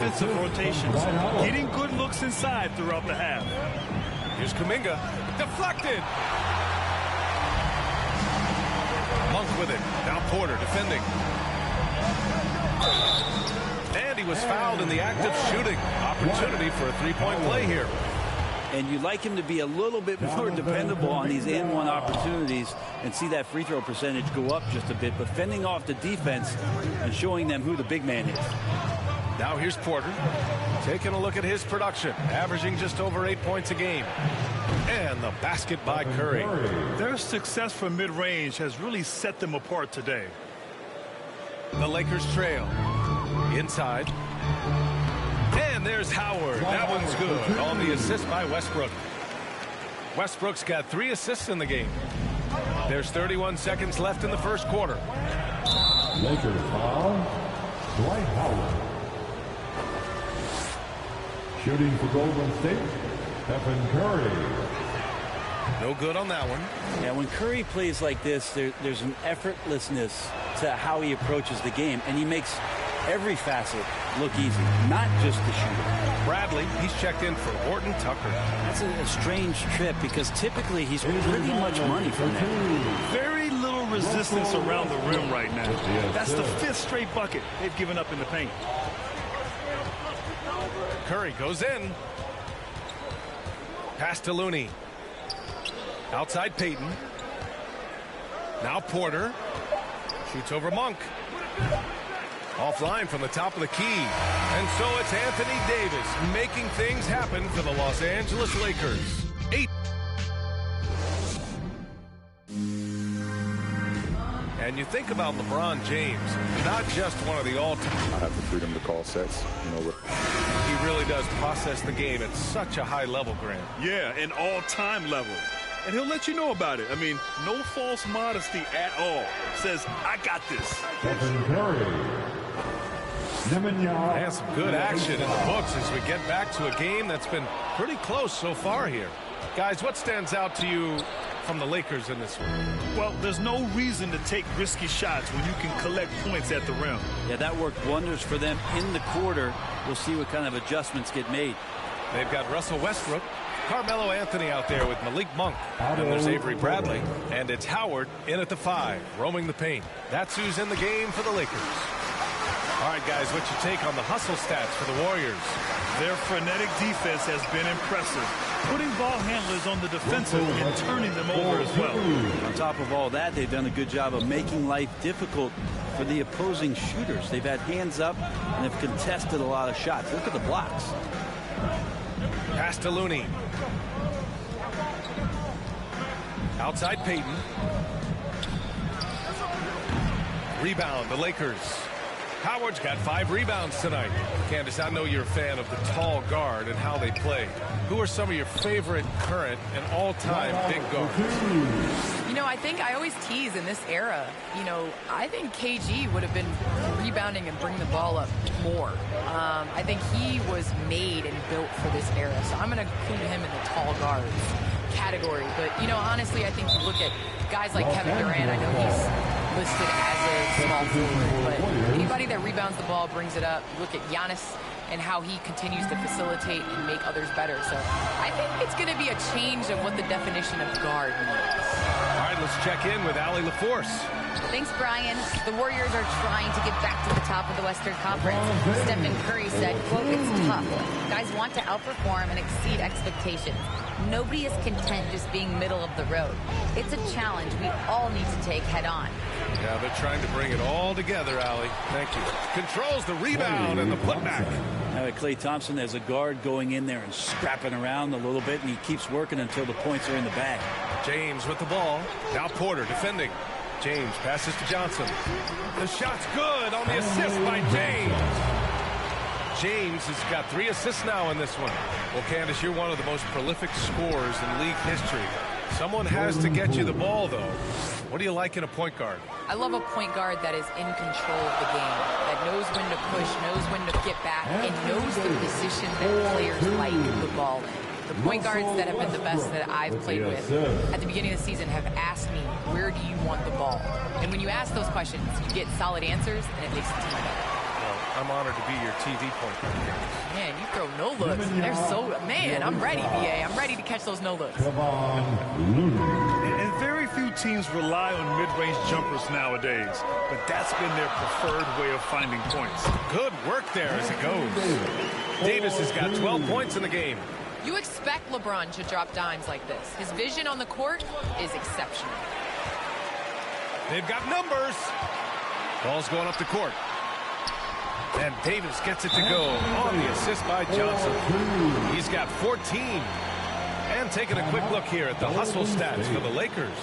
Defensive rotations, getting good looks inside throughout the half. Here's Kuminga, deflected. Monk with it. Now Porter defending. And he was fouled in the act of shooting. Opportunity for a three-point play here. And you'd like him to be a little bit more dependable on these and-one opportunities and see that free throw percentage go up just a bit, but fending off the defense and showing them who the big man is. Now here's Porter, taking a look at his production, averaging just over 8 points a game. And the basket by Curry. Their success from mid-range has really set them apart today. The Lakers trail. Inside. And there's Howard. That one's good on the assist by Westbrook. Westbrook's got 3 assists in the game. There's 31 seconds left in the first quarter. Lakers foul. Dwight Howard. Shooting for Golden State, Stephen Curry. No good on that one. Yeah, when Curry plays like this, there's an effortlessness to how he approaches the game, and he makes every facet look easy, not just the shooter. Bradley, he's checked in for Horton Tucker. That's a strange trip because typically he's pretty much money from there. Very little resistance around the rim right now. That's the 5th straight bucket they've given up in the paint. Curry goes in. Pass to Looney. Outside Payton. Now Porter. Shoots over Monk. Offline from the top of the key. And so it's Anthony Davis making things happen for the Los Angeles Lakers. 8. And you think about LeBron James, not just one of the all-time. I have the freedom to call sets. He really does process the game at such a high level, Grant. Yeah, an all-time level. And he'll let you know about it. I mean, no false modesty at all. Says, I got this. Stephen Curry. And some good action in the books as we get back to a game that's been pretty close so far here. Guys, what stands out to you from the Lakers in this one? Well, there's no reason to take risky shots when you can collect points at the rim. Yeah, that worked wonders for them in the quarter. We'll see what kind of adjustments get made. They've got Russell Westbrook, Carmelo Anthony out there with Malik Monk. And there's Avery Bradley. And it's Howard in at the 5, roaming the paint. That's who's in the game for the Lakers. All right, guys, what's your take on the hustle stats for the Warriors? Their frenetic defense has been impressive, putting ball handlers on the defensive and turning them over as well. On top of all that, they've done a good job of making life difficult for the opposing shooters. They've had hands up and have contested a lot of shots. Look at the blocks. Pass to Looney. Outside Payton. Rebound, the Lakers. Howard's got 5 rebounds tonight. Candace, I know you're a fan of the tall guard and how they play. Who are some of your favorite current and all-time big guards? You know, I think I always tease in this era. You know, I think KG would have been rebounding and bring the ball up more. I think he was made and built for this era. So I'm going to include him in the tall guards category. But, you know, honestly, I think you look at guys like Kevin Durant. I know he's listed as a small forward, but anybody that rebounds the ball, brings it up. Look at Giannis and how he continues to facilitate and make others better. So I think it's going to be a change of what the definition of guard means. All right, let's check in with Allie LaForce. Thanks, Brian. The Warriors are trying to get back to the top of the Western Conference. Stephen Curry said, quote, "It's tough. Guys want to outperform and exceed expectations. Nobody is content just being middle of the road. It's a challenge we all need to take head on." Yeah, they're trying to bring it all together, Allie. Thank you. Controls the rebound and the putback. Now Klay Thompson as a guard going in there and scrapping around a little bit, and he keeps working until the points are in the bag. James with the ball. Now Porter defending. James passes to Johnson. The shot's good on the assist by James. James has got 3 assists now in this one. Well, Candace, you're one of the most prolific scorers in league history. Someone has to get you the ball, though. What do you like in a point guard? I love a point guard that is in control of the game, that knows when to push, knows when to get back, and knows the position that players like the ball in. The point guards that have been the best that I've played with at the beginning of the season have asked me, where do you want the ball? And when you ask those questions, you get solid answers, and it makes the team better. Well, I'm honored to be your TV point guard. Man, you throw no looks. They're so, man, I'm ready, BA. I'm ready to catch those no looks. And very few teams rely on mid-range jumpers nowadays, but that's been their preferred way of finding points. Good work there as it goes. Davis has got 12 points in the game. You expect LeBron to drop dimes like this. His vision on the court is exceptional. They've got numbers. Ball's going up the court. And Davis gets it to go on the assist by Johnson. He's got 14. And taking a quick look here at the hustle stats for the Lakers.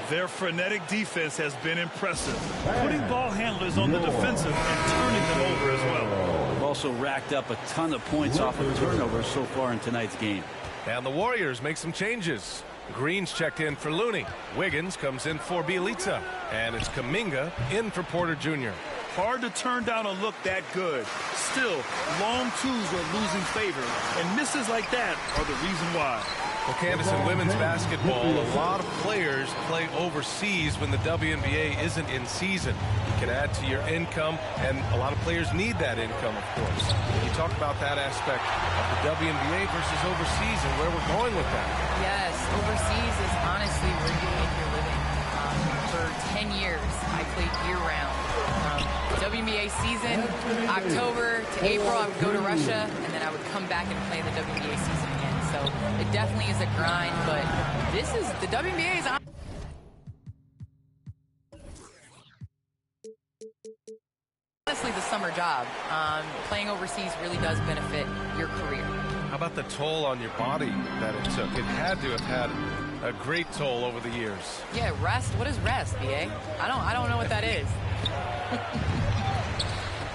Their frenetic defense has been impressive, putting ball handlers on the defensive and turning them over as well. They've also racked up a ton of points off of turnovers so far in tonight's game. And the Warriors make some changes. Green's checked in for Looney. Wiggins comes in for Bielitsa. And it's Kuminga in for Porter Jr. Hard to turn down a look that good. Still, long twos are losing favor, and misses like that are the reason why. Well, Candace, in women's basketball, a lot of players play overseas when the WNBA isn't in season. You can add to your income, and a lot of players need that income, of course. You talk about that aspect of the WNBA versus overseas and where we're going with that. Yes, overseas is honestly where you make your living. For 10 years, I played year-round. WNBA season, October to April, I would go to Russia, and then I would come back and play the WNBA season again. So it definitely is a grind, but this is, the WNBA is honestly the summer job. Playing overseas really does benefit your career. How about the toll on your body that it took? It had to have had a great toll over the years. Yeah, rest. What is rest, BA? I don't know what that is.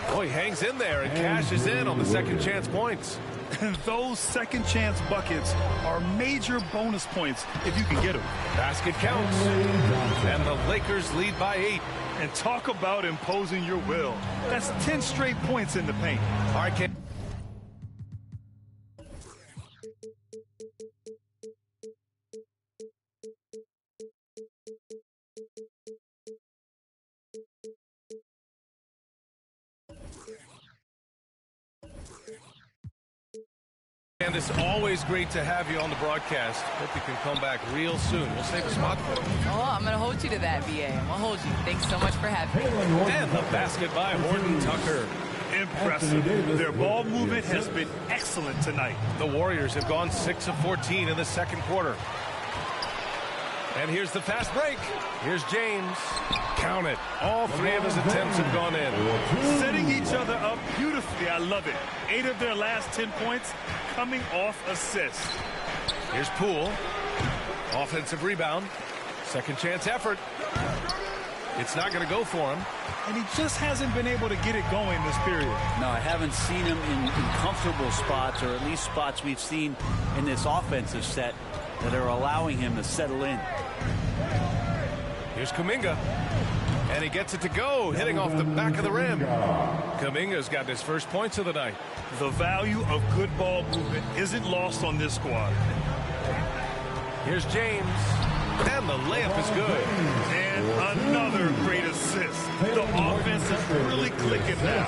Oh, he hangs in there and cashes in on the second chance points. And those second chance buckets are major bonus points if you can get them. Basket counts. And the Lakers lead by 8. And talk about imposing your will. That's 10 straight points in the paint. All right, Ken. And it's always great to have you on the broadcast. Hope you can come back real soon. We'll save a spot for you. Oh, I'm going to hold you to that, BA. I'm going to hold you. Thanks so much for having me. And the basket by Horton Tucker. Impressive. Their ball movement has been excellent tonight. The Warriors have gone 6 of 14 in the second quarter. And here's the fast break. Here's James. Count it. All 3 of his attempts have gone in. Setting each other up beautifully. I love it. 8 of their last 10 points coming off assists. Here's Poole. Offensive rebound. Second chance effort. It's not going to go for him. And he just hasn't been able to get it going this period. No, I haven't seen him in comfortable spots, or at least spots we've seen in this offensive set that are allowing him to settle in. Here's Kuminga. And he gets it to go, hitting off the back of the rim. Kuminga's got his first points of the night. The value of good ball movement isn't lost on this squad. Here's James. And the layup is good. And another great assist. The offense is really clicking now.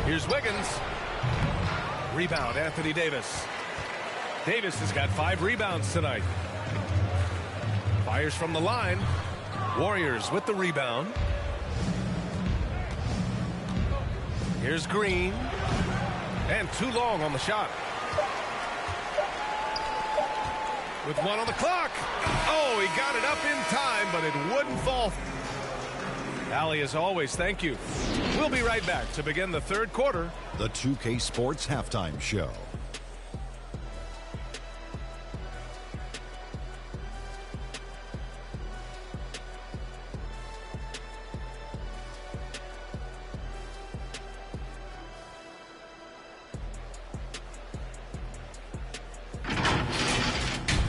Here's Wiggins. Rebound, Anthony Davis. Davis has got 5 rebounds tonight. Fires from the line. Warriors with the rebound. Here's Green. And too long on the shot. With 1 on the clock. Oh, he got it up in time, but it wouldn't fall. Allie, as always, thank you. We'll be right back to begin the third quarter. The 2K Sports Halftime Show.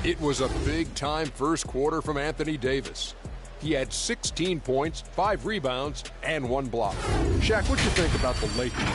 It was a big-time first quarter from Anthony Davis. He had 16 points, 5 rebounds, and 1 block. Shaq, what do you think about the Lakers?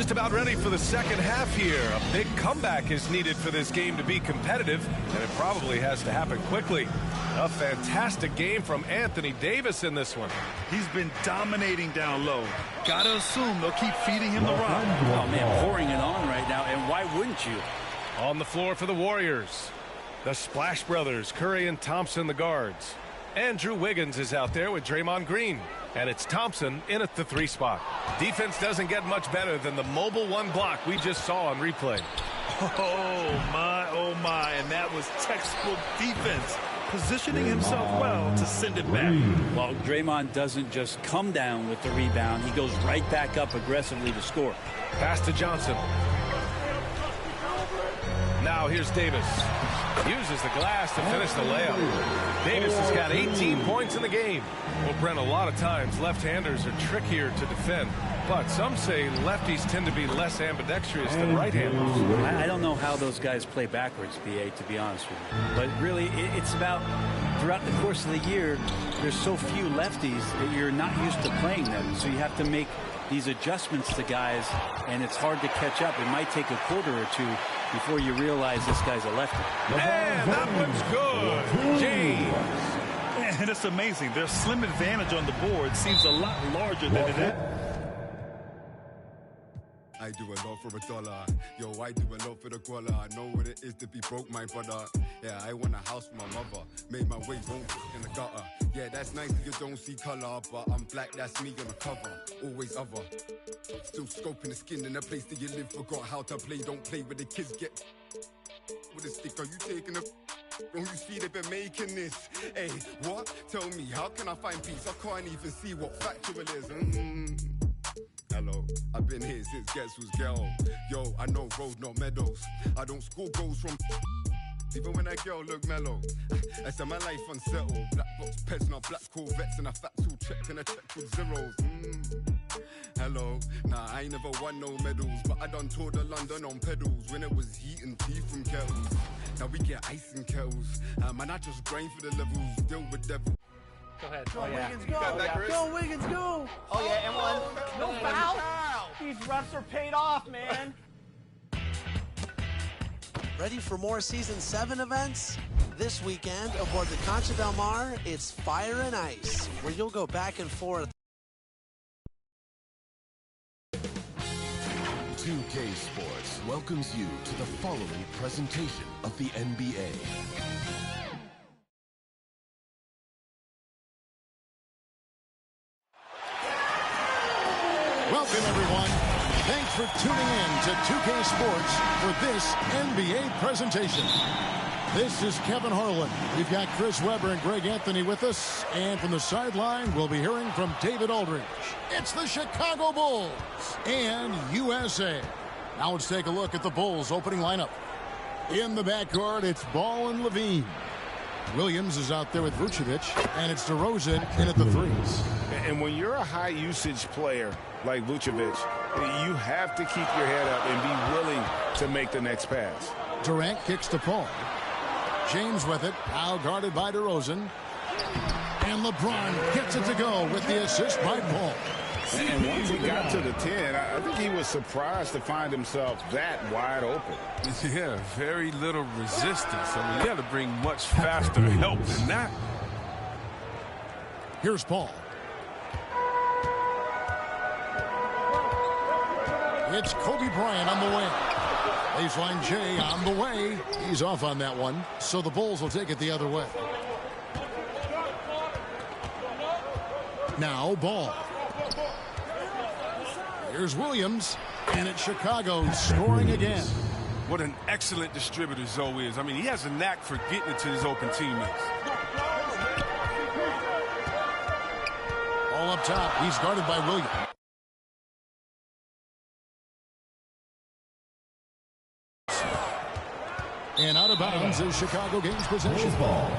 just about ready for the second half here. A big comeback is needed for this game to be competitive, and it probably has to happen quickly. A fantastic game from Anthony Davis in this one. He's been dominating down low. Gotta assume they'll keep feeding him the rock. Oh, man, pouring it on right now, and why wouldn't you? On the floor for the Warriors, the Splash Brothers, Curry and Thompson, the guards. Andrew Wiggins is out there with Draymond Green. And it's Thompson in at the 3 spot. Defense doesn't get much better than the mobile 1 block we just saw on replay. Oh my, and that was textbook defense. Positioning himself well to send it back. Well, Draymond doesn't just come down with the rebound. He goes right back up aggressively to score. Pass to Johnson. Now here's Davis. Uses the glass to finish the layup. Davis has got 18 points in the game. Well, Brent, a lot of times left-handers are trickier to defend, but some say lefties tend to be less ambidextrous than right-handers. I don't know how those guys play backwards, BA, to be honest with you. But really, it's about throughout the course of the year, there's so few lefties that you're not used to playing them. So you have to make these adjustments to guys, and it's hard to catch up. It might take a quarter or two before you realize this guy's a lefty. And that one's good. James. And it's amazing. Their slim advantage on the board seems a lot larger than it is. I do a lot for $1. Yo, I do a lot for the guala. I know what it is to be broke, my brother. Yeah, I want a house for my mother. Made my way, won't in the gutter. Yeah, that's nice if you don't see color, but I'm black, that's me on the cover. Always other. Still scoping the skin in the place that you live. Forgot how to play, don't play with the kids. Get with a stick, are you taking a... Don't you see they've been making this? Hey, what? Tell me, how can I find peace? I can't even see what factual is. Hello, I've been here since Guess Who's Girl. Yo, I know road, not meadows. I don't score goals from... Even when that girl look mellow. I said my life unsettled. Black box pets, not black Corvettes, and a fat tool checked and a check with zeros. Hello, nah, I ain't never won no medals, but I done toured the London on pedals when it was heat and tea from kettles. Now we get ice in kettles. Man, I just grind for the levels, deal with devil. Go ahead. Go Wiggins, go! Go Wiggins, go! Oh yeah, and one. No foul! These refs are paid off, man. Ready for more Season 7 events? This weekend, aboard the Concha Del Mar, it's Fire and Ice, where you'll go back and forth. 2K Sports welcomes you to the following presentation of the NBA. Welcome, everyone. Thanks for tuning in to 2K Sports for this NBA presentation. This is Kevin Harlan. We've got Chris Webber and Greg Anthony with us. And from the sideline, we'll be hearing from David Aldridge. It's the Chicago Bulls and USA. Now let's take a look at the Bulls' opening lineup. In the backcourt, it's Ball and Levine. Williams is out there with Vucevic, and it's DeRozan in at the threes. And when you're a high-usage player like Vucevic, you have to keep your head up and be willing to make the next pass. Durant kicks to Paul. James with it, now guarded by DeRozan. And LeBron gets it to go with the assist by Paul. And once he got to the 10, I think he was surprised to find himself that wide open. Yeah, very little resistance. I mean, you got to bring much faster help than that. Here's Paul. It's Kobe Bryant on the way. Baseline J on the way. He's off on that one, so the Bulls will take it the other way. Now Ball. Here's Williams, and it's Chicago scoring again. What an excellent distributor Zoe is. I mean, he has a knack for getting it to his open teammates. All up top, he's guarded by Williams. And out of bounds is Chicago gains possession. Ball.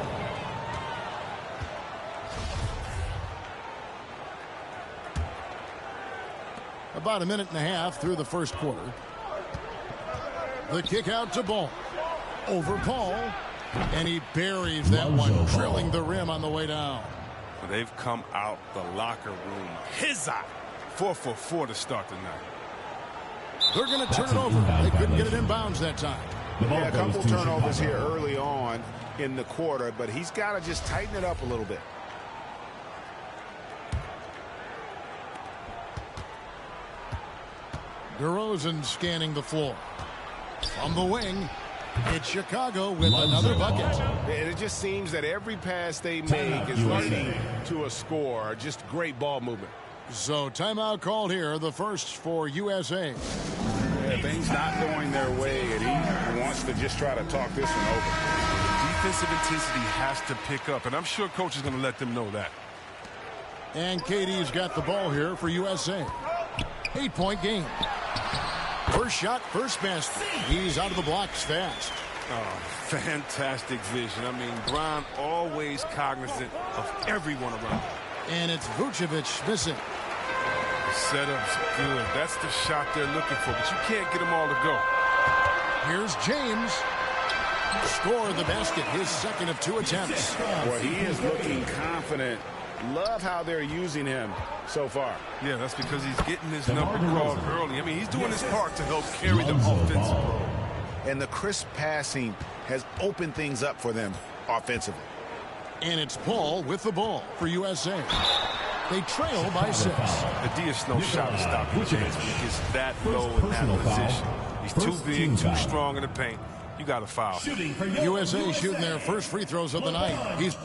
About a minute and a half through the first quarter. The kick out to Ball. Over Paul. And he buries that one, drilling the rim on the way down. Well, they've come out the locker room. 4 for 4 to start the night. They're going to turn it over. They couldn't get it in bounds that time. Yeah, a couple turnovers here early on in the quarter, but he's got to just tighten it up a little bit. DeRozan scanning the floor. From the wing, it's Chicago with another bucket. And it just seems that every pass they make is leading to a score. Just great ball movement. So timeout called here, the first for USA. Yeah, things not going their way, and he wants to just try to talk this one over. Defensive intensity has to pick up, and I'm sure coach is going to let them know that. And KD's got the ball here for USA. 8-point game. First shot, first basket. He's out of the blocks fast. Oh, fantastic vision. I mean, Bron always cognizant of everyone around. And it's Vucevic missing. The setup's good. That's the shot they're looking for, but you can't get them all to go. Here's James. Score the basket, his second of 2 attempts. Well, he is looking confident. Love how they're using him so far. Yeah, that's because he's getting his number called early. I mean, he's doing his part to help carry the offensive role. And the crisp passing has opened things up for them offensively. And it's Paul with the ball for USA. They trail by 6. The Diaz no shot to stop him, James, when he gets that low in that position. He's too big, too strong in the paint. You got to foul. USA shooting their first free throws of the night. He's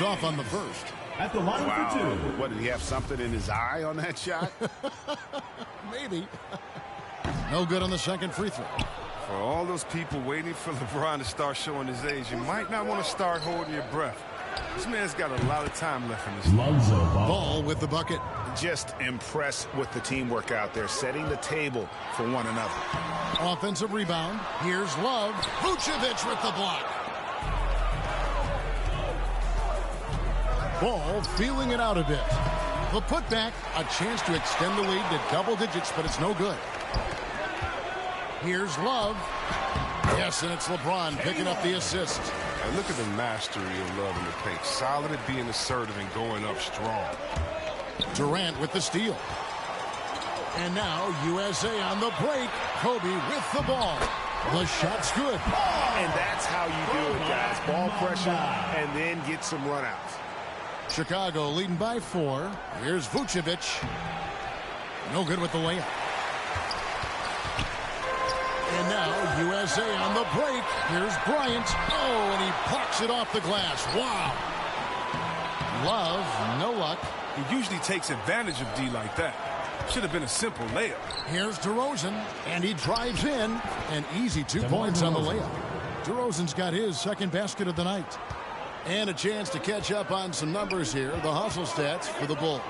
off on the first. At the line for 2. What, did he have something in his eye on that shot? Maybe. No good on the second free throw. For all those people waiting for LeBron to start showing his age, you might not want to start holding your breath. This man's got a lot of time left in this game. Ball with the bucket. Just impressed with the teamwork out there, setting the table for one another. Offensive rebound. Here's Love. Vucevic with the block. Ball feeling it out a bit. The putback, a chance to extend the lead to double digits, but it's no good. Here's Love. Yes, and it's LeBron picking up the assist. And look at the mastery of Love in the paint. Solid at being assertive and going up strong. Durant with the steal. And now USA on the break. Kobe with the ball. The shot's good. And that's how you do it, guys. Ball pressure and then get some runouts. Chicago leading by 4. Here's Vucevic. No good with the layup. And now USA on the break. Here's Bryant. Oh, and he plucks it off the glass. Wow. Love, no luck. He usually takes advantage of D like that. Should have been a simple layup. Here's DeRozan, and he drives in. An easy 2 points on the layup. DeRozan's got his second basket of the night. And a chance to catch up on some numbers here. The hustle stats for the Bulls.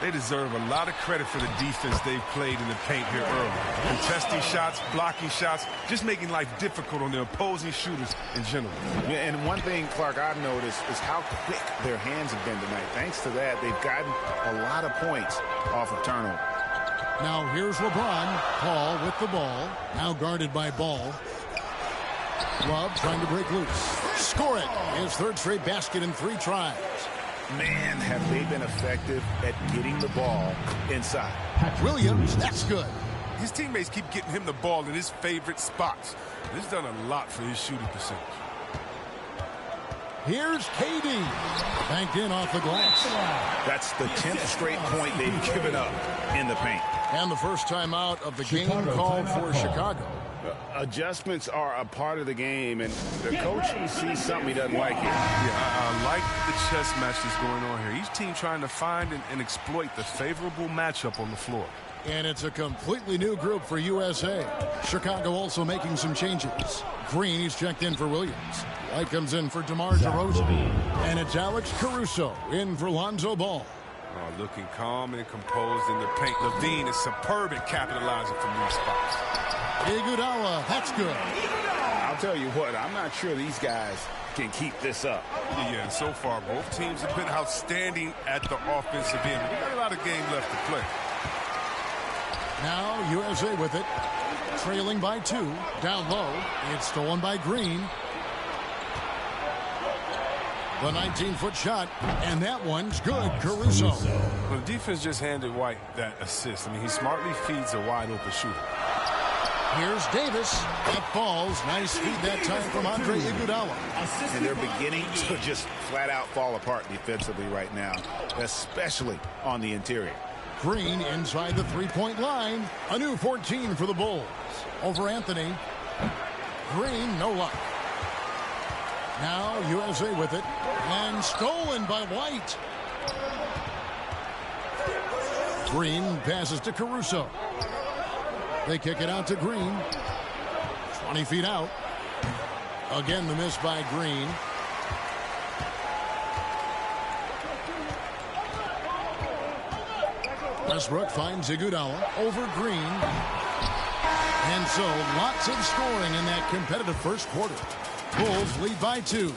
They deserve a lot of credit for the defense they've played in the paint here early. Contesting shots, blocking shots, just making life difficult on the opposing shooters in general. Yeah, and one thing, Clark, I've noticed is how quick their hands have been tonight. Thanks to that, they've gotten a lot of points off of turnover. Now here's LeBron. Paul with the ball. Now guarded by Ball. Love trying to break loose. Score it. His third straight basket in 3 tries. Man, have they been effective at getting the ball inside. Williams, that's good. His teammates keep getting him the ball in his favorite spots. This has done a lot for his shooting percentage. Here's KD. Banked in off the glass. That's the 10th straight point they've given up in the paint. And the first time out of the game called for Chicago. Adjustments are a part of the game, and the coach sees something he doesn't like here. Yeah, I like the chess match that's going on here. Each team trying to find and exploit the favorable matchup on the floor. And it's a completely new group for USA. Chicago also making some changes. Green, he's checked in for Williams. White comes in for DeMar DeRozan. And it's Alex Caruso in for Lonzo Ball. Oh, looking calm and composed in the paint. Levine is superb at capitalizing from these spots. Iguodala, that's good. I'll tell you what, I'm not sure these guys can keep this up. Yeah, so far both teams have been outstanding at the offensive end. We've got a lot of game left to play. Now USA with it. trailing by 2. Down low. It's stolen by Green. The 19-foot shot, and that one's good. Caruso. Well, the defense just handed White that assist. I mean, he smartly feeds a wide-open shooter. Here's Davis. That falls. Nice feed that time from Andre Iguodala. And they're beginning to just flat-out fall apart defensively right now, especially on the interior. Green inside the three-point line. A new 14 for the Bulls. Over Anthony. Green, no luck. Now USA with it. And stolen by White. Green passes to Caruso. They kick it out to Green. 20 feet out. Again, the miss by Green. Westbrook finds Iguodala over Green. And so, lots of scoring in that competitive first quarter. Bulls lead by 2.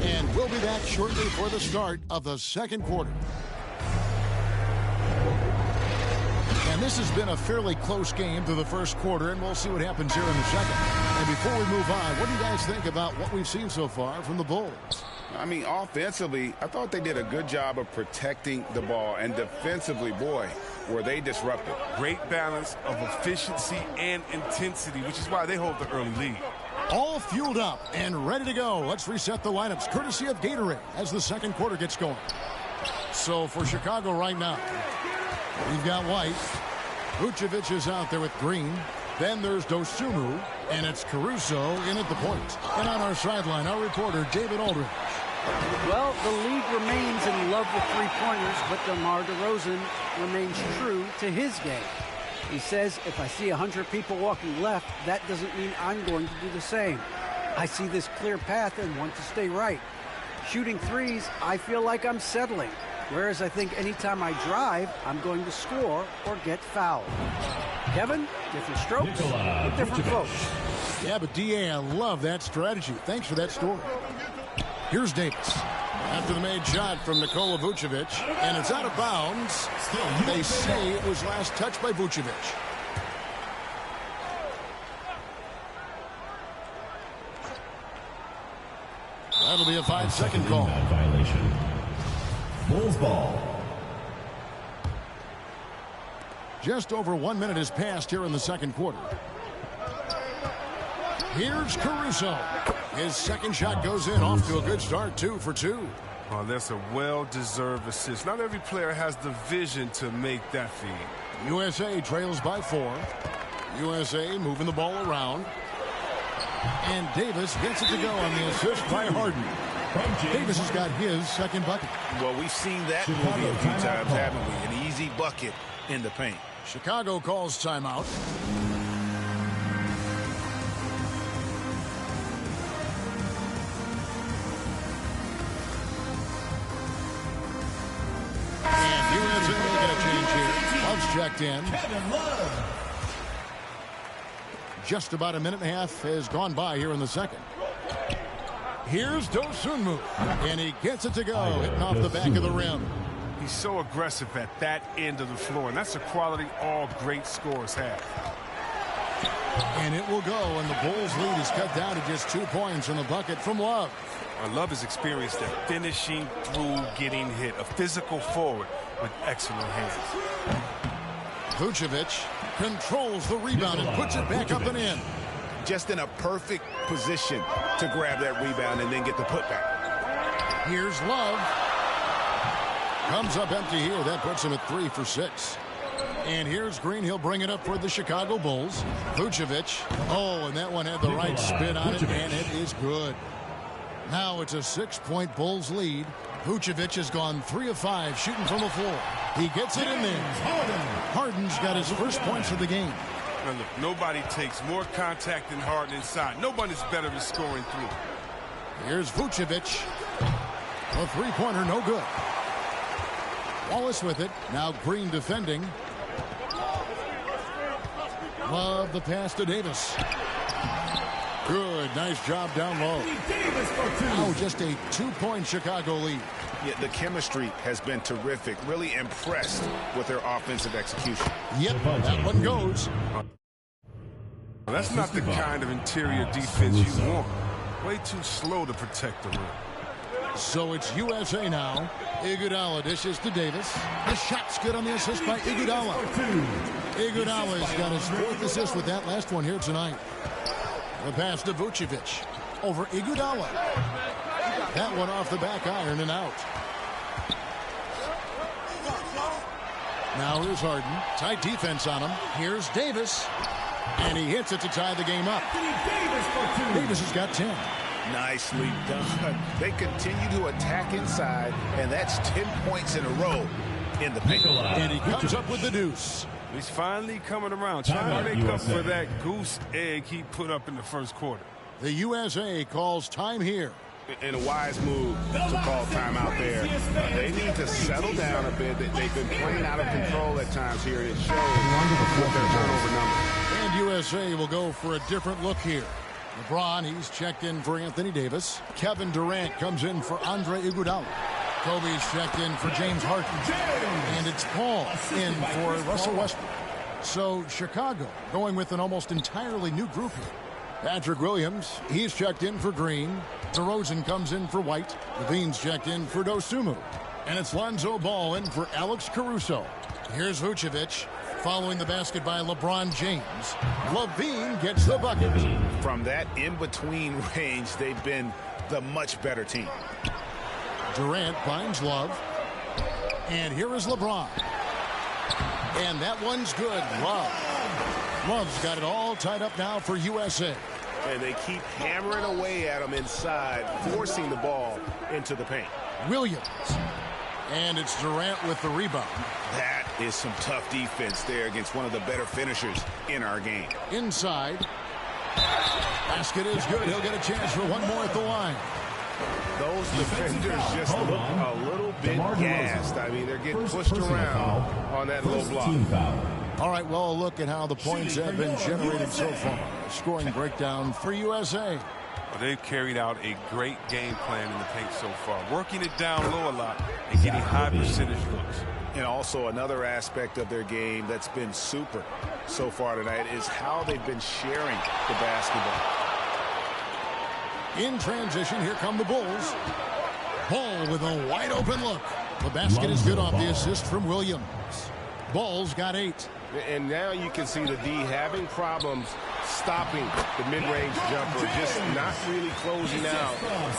And we'll be back shortly for the start of the second quarter. And this has been a fairly close game through the first quarter, and we'll see what happens here in the second. And before we move on, what do you guys think about what we've seen so far from the Bulls? I mean, offensively, I thought they did a good job of protecting the ball. And defensively, boy, were they disruptive. Great balance of efficiency and intensity, which is why they hold the early lead. All fueled up and ready to go. Let's reset the lineups, courtesy of Gatorade, as the second quarter gets going. So for Chicago right now, we've got White. Vucevic is out there with Green. Then there's Dosunmu, and it's Caruso in at the point. And on our sideline, our reporter, David Aldridge. Well, the league remains in love with three-pointers, but DeMar DeRozan remains true to his game. He says, if I see 100 people walking left, that doesn't mean I'm going to do the same. I see this clear path and want to stay right. Shooting threes, I feel like I'm settling. Whereas I think anytime I drive, I'm going to score or get fouled. Kevin, different strokes with different folks. Yeah, but D.A., I love that strategy. Thanks for that story. Here's Davis. After the made shot from Nikola Vucevic, and it's out of bounds. They say it was last touched by Vucevic. That'll be a 5-second call. Violation. Bulls ball. Just over 1 minute has passed here in the second quarter. Here's Caruso. His second shot goes in, off to a good start, 2 for 2. Oh, that's a well-deserved assist. Not every player has the vision to make that feed. USA trails by 4. USA moving the ball around. And Davis gets it to go on the assist by Harden. Davis has got his second bucket. Well, we've seen that movie a few times, haven't we? An easy bucket in the paint. Chicago calls timeout. And USA making a change here. Love's checked in. Kevin Love. Just about a minute and a half has gone by here in the second. Here's Dosunmu, and he gets it to go, hitting off the back of the rim. He's so aggressive at that end of the floor, and that's a quality all great scorers have. And it will go, and the Bulls' lead is cut down to just 2 points in the bucket from Love. Love is experienced at finishing through getting hit, a physical forward with excellent hands. Vucevic controls the rebound and puts it back up and in. Just in a perfect position to grab that rebound and then get the putback. Here's Love. Comes up empty here. That puts him at 3 for 6. And here's Green. He'll bring it up for the Chicago Bulls. Vucevic. Oh, and that one had the right spin on it, and it is good. Now it's a 6-point Bulls lead. Vucevic has gone 3 of 5 shooting from the floor. He gets it in there. Harden's got his first points of the game. Now look, nobody takes more contact than Harden inside. Nobody's better at scoring through. Here's Vucevic. A three-pointer, no good. Wallace with it. Now Green defending. Love the pass to Davis. Good. Nice job down low. Now just a 2-point Chicago lead. Yeah, the chemistry has been terrific. Really impressed with their offensive execution. Yep, that one goes. Well, that's not the kind of interior defense you want. Way too slow to protect the rim. So it's USA now. Iguodala dishes to Davis. The shot's good on the assist by Iguodala. Iguodala's got his 4th assist with that last one here tonight. The pass to Vucevic over Iguodala. That one off the back iron and out. Now here's Harden. Tight defense on him. Here's Davis. And he hits it to tie the game up. Davis has got 10. Nicely done. They continue to attack inside, and that's 10 points in a row in the paint. And he comes up with the deuce. He's finally coming around, trying to make up for that goose egg he put up in the first quarter. The USA calls time here. In a wise move to call time out there. They need to settle down a bit. They've been playing out of control at times here, and it shows with their turnover numbers. And USA will go for a different look here. LeBron, he's checked in for Anthony Davis. Kevin Durant comes in for Andre Iguodala. Kobe's checked in for James Harden. And it's Paul in for Russell Westbrook. So Chicago going with an almost entirely new group here. Patrick Williams, he's checked in for Green. DeRozan comes in for White. Levine's checked in for Dosunmu. And it's Lonzo Ball in for Alex Caruso. Here's Vucevic. Following the basket by LeBron James. Levine gets the bucket. From that in-between range, they've been the much better team. Durant finds Love. And here is LeBron. And that one's good. Love's got it all tied up now for USA. And they keep hammering away at him inside, forcing the ball into the paint. Williams. And it's Durant with the rebound. That is some tough defense there against one of the better finishers in our game. Inside. Basket is good. He'll get a chance for one more at the line. Those defenders just look a little bit gassed. I mean, they're getting pushed around on that low block. All right, well, a look at how the points have been generated so far. Scoring breakdown for USA. Well, they've carried out a great game plan in the paint so far, working it down low a lot and getting high percentage looks. And also another aspect of their game that's been super so far tonight is how they've been sharing the basketball. In transition, here come the Bulls. Ball with a wide open look. The basket is good off the assist from Williams. Bulls got 8. And now you can see the D having problems stopping the mid-range jumper, just not really closing out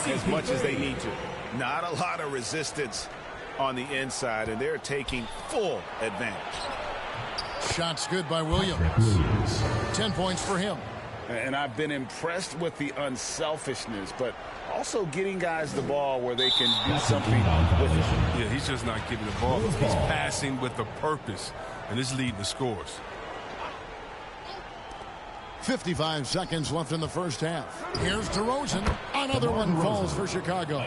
as much as they need to. Not a lot of resistance on the inside, and they're taking full advantage. Shots good by Williams. 10 points for him. And I've been impressed with the unselfishness, but also getting guys the ball where they can do something with it. Yeah, he's just not giving the ball. He's passing with a purpose, and it's leading to scores. 55 seconds left in the first half. Here's DeRozan. Another one falls for Chicago.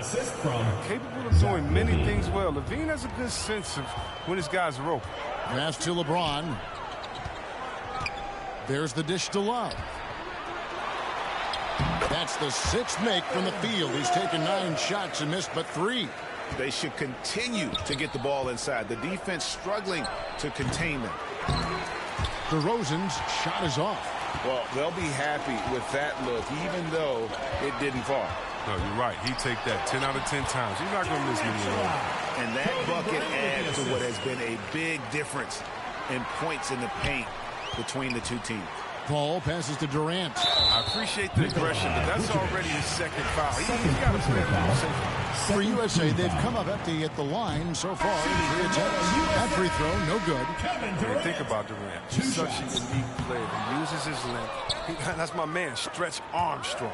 Capable of doing many things well. Levine has a good sense of when his guys are open. Pass to LeBron. There's the dish to Love. That's the 6th make from the field. He's taken 9 shots and missed but 3. They should continue to get the ball inside. The defense struggling to contain them. DeRozan's shot is off. Well, they'll be happy with that look, even though it didn't fall. No, you're right. He'd take that 10 out of 10 times. He's not going to miss many of those. And that bucket adds to what has been a big difference in points in the paint between the two teams. Paul passes to Durant. I appreciate the aggression, but that's already his second foul. He's got to play a safe. For USA, they've come up empty at the line so far. 3 attempts. That free throw, no good. Hey, think about Durant. He's such a unique player. He uses his length. That's my man, Stretch Armstrong.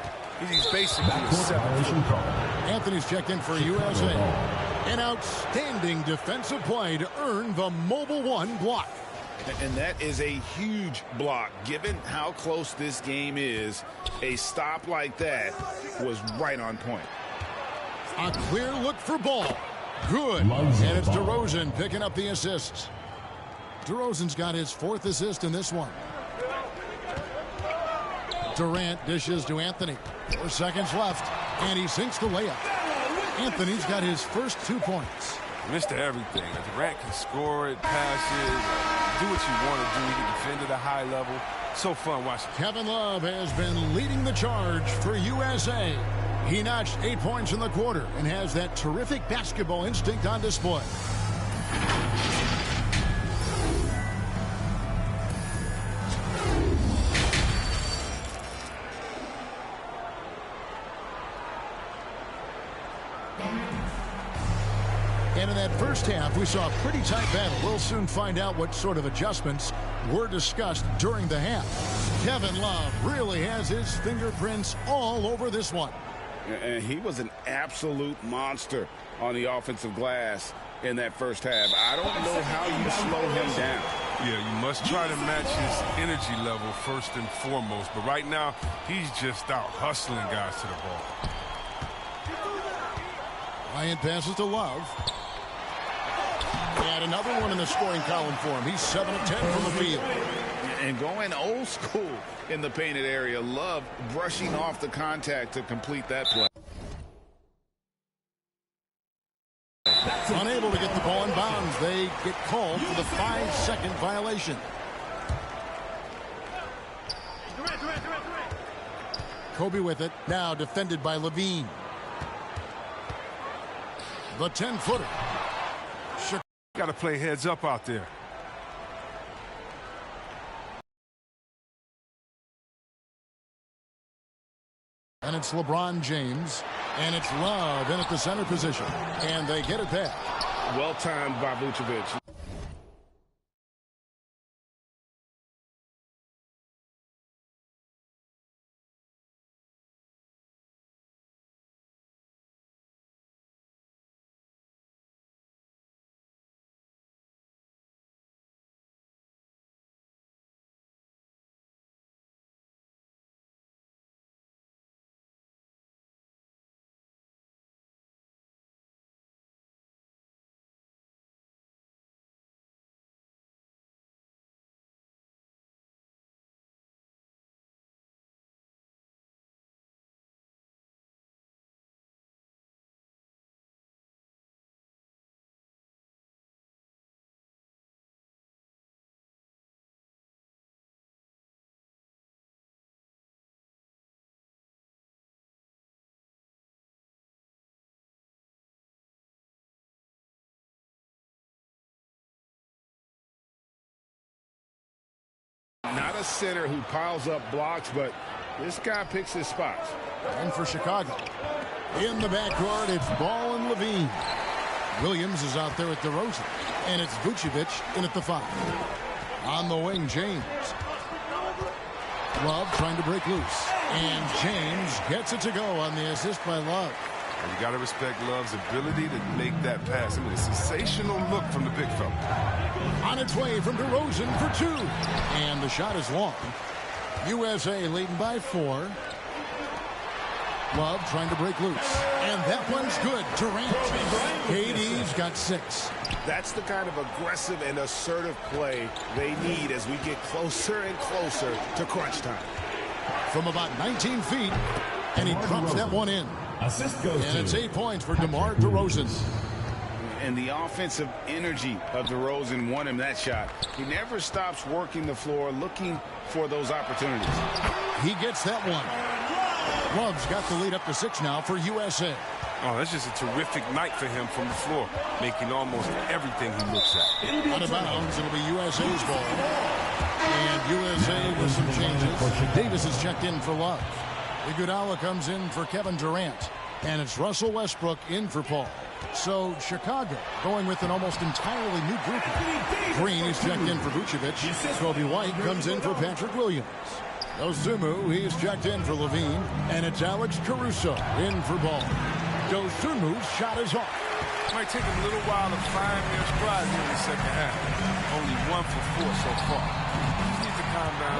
He's basically a 7-foot. Anthony's checked in for USA. An outstanding defensive play to earn the Mobile One block. And that is a huge block. Given how close this game is, a stop like that was right on point. A clear look for Ball. Good. And it's DeRozan picking up the assists. DeRozan's got his 4th assist in this one. Durant dishes to Anthony. 4 seconds left. And he sinks the layup. Anthony's got his first 2 points. Mr. Everything. Durant can score it, pass it, do what you want to do. He can defend at a high level. So fun watching. Kevin Love has been leading the charge for USA. He notched 8 points in the quarter and has that terrific basketball instinct on display. And in that first half, we saw a pretty tight battle. We'll soon find out what sort of adjustments were discussed during the half. Kevin Love really has his fingerprints all over this one. And he was an absolute monster on the offensive glass in that first half. I don't know how you slow him down. Yeah, you must try to match his energy level first and foremost. But right now, he's just out hustling guys to the ball. Bryant passes to Love. And another one in the scoring column for him. He's 7 of 10 from the field. And going old school in the painted area. Love brushing off the contact to complete that play. Unable to get the ball in bounds. They get called for the 5-second violation. Kobe with it. Now defended by Levine. The 10-footer. Got to play heads up out there. And it's LeBron James. And it's Love in at the center position. And they get it back. Well timed by Vucevic. Not a center who piles up blocks, but this guy picks his spots. And for Chicago, in the backcourt, it's Ball and Levine. Williams is out there at DeRozan, and it's Vucevic in at the 5. On the wing, James. Love trying to break loose, and James gets it to go on the assist by Love. And you got to respect Love's ability to make that pass. I mean, a sensational look from the big fella. On its way from DeRozan for 2. And the shot is long. USA leading by 4. Love trying to break loose. And that one's good. Durant. KD's got 6. That's the kind of aggressive and assertive play they need as we get closer and closer to crunch time. From about 19 feet. And he drops that one in. And it's 8 points for DeMar DeRozan. And the offensive energy of DeRozan won him that shot. He never stops working the floor, looking for those opportunities. He gets that one. Love's got the lead up to 6 now for USA. Oh, that's just a terrific night for him from the floor, making almost everything he looks at. Out of bounds, it'll be USA's ball. And USA with some changes. Davis is checked in for Love. Iguodala comes in for Kevin Durant. And it's Russell Westbrook in for Paul. So Chicago going with an almost entirely new group. Green is checked in for Vucevic. Kobe White comes in for Patrick Williams. Dosunmu, he's checked in for Levine. And it's Alex Caruso in for Ball. Dosunmu's shot is off. Might take him a little while to find their stride here in the second half. Only 1 for 4 so far. Just need to calm down,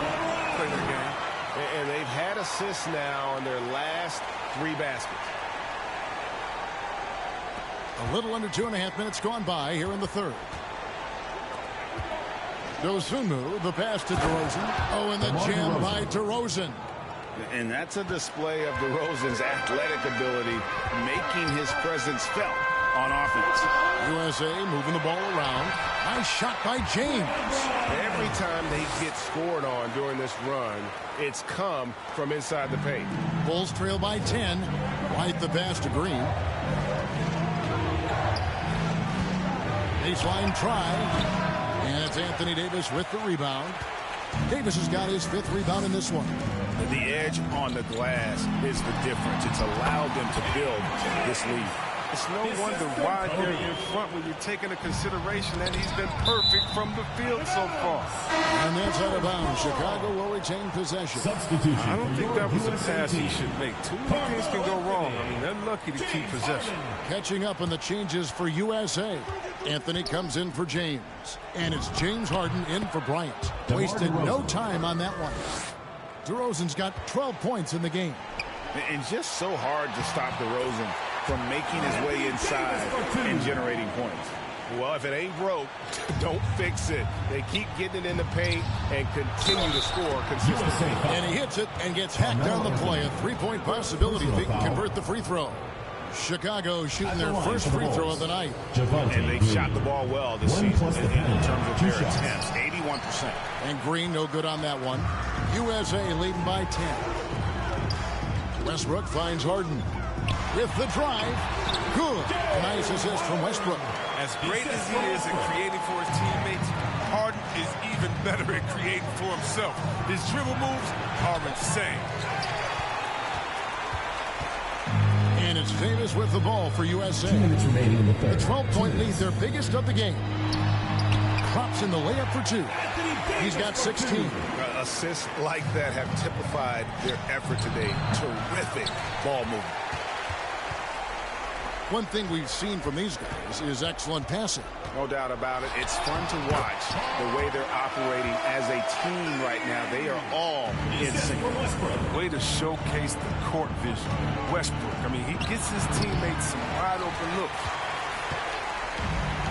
play their game. And they've had assists now on their last 3 baskets. A little under 2.5 minutes gone by here in the third. Dosunmu, the pass to DeRozan. Oh, and the jam by DeRozan. And that's a display of DeRozan's athletic ability, making his presence felt on offense. USA moving the ball around. Nice shot by James. Every time they get scored on during this run, it's come from inside the paint. Bulls trail by 10. White the pass to Green. Baseline try. And it's Anthony Davis with the rebound. Davis has got his 5th rebound in this one. The edge on the glass is the difference. It's allowed them to build this lead. It's no wonder why they're in front when you're taking into consideration that he's been perfect from the field so far. And that's out of bounds. Chicago will retain possession. I don't think that was a pass he should make. Two things can go wrong. I mean, they're lucky to keep possession. Catching up on the changes for USA. Anthony comes in for James. And it's James Harden in for Bryant. Wasted no time on that one. DeRozan's got 12 points in the game. And just so hard to stop DeRozan from making his way inside and generating points. Well, if it ain't broke, don't fix it. They keep getting it in the paint and continue to score consistently. And he hits it and gets hacked on the play. A 3-point possibility if he can convert the free throw. Chicago shooting their first free throw of the night. And they shot the ball well this season in terms of their attempts. 81%. And Green no good on that one. USA leading by 10. Westbrook finds Harden. With the drive. Good. Nice assist from Westbrook. As great as he is at creating for his teammates, Harden is even better at creating for himself. His dribble moves are insane. And it's Davis with the ball for USA. 2 minutes remaining in the third. The 12-point lead, their biggest of the game. Drops in the layup for 2. He's got 16. Assists like that have typified their effort today. Terrific ball movement. One thing we've seen from these guys is excellent passing. No doubt about it. It's fun to watch the way they're operating as a team right now. They are all in sync. Way to showcase the court vision. Westbrook, I mean, he gets his teammates some wide open looks.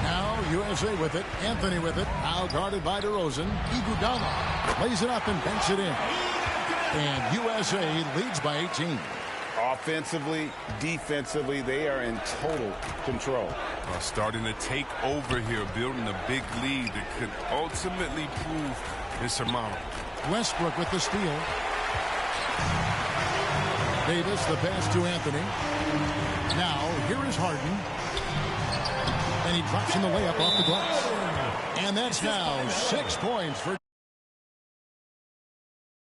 Now USA with it. Anthony with it. Now guarded by DeRozan. Iguodala lays it up and banks it in. And USA leads by 18. Offensively, defensively, they are in total control. Starting to take over here, building a big lead that could ultimately prove insurmountable. Westbrook with the steal. Davis, the pass to Anthony. Now, here is Harden. And he drops in the layup off the glass. And that's now 6 points for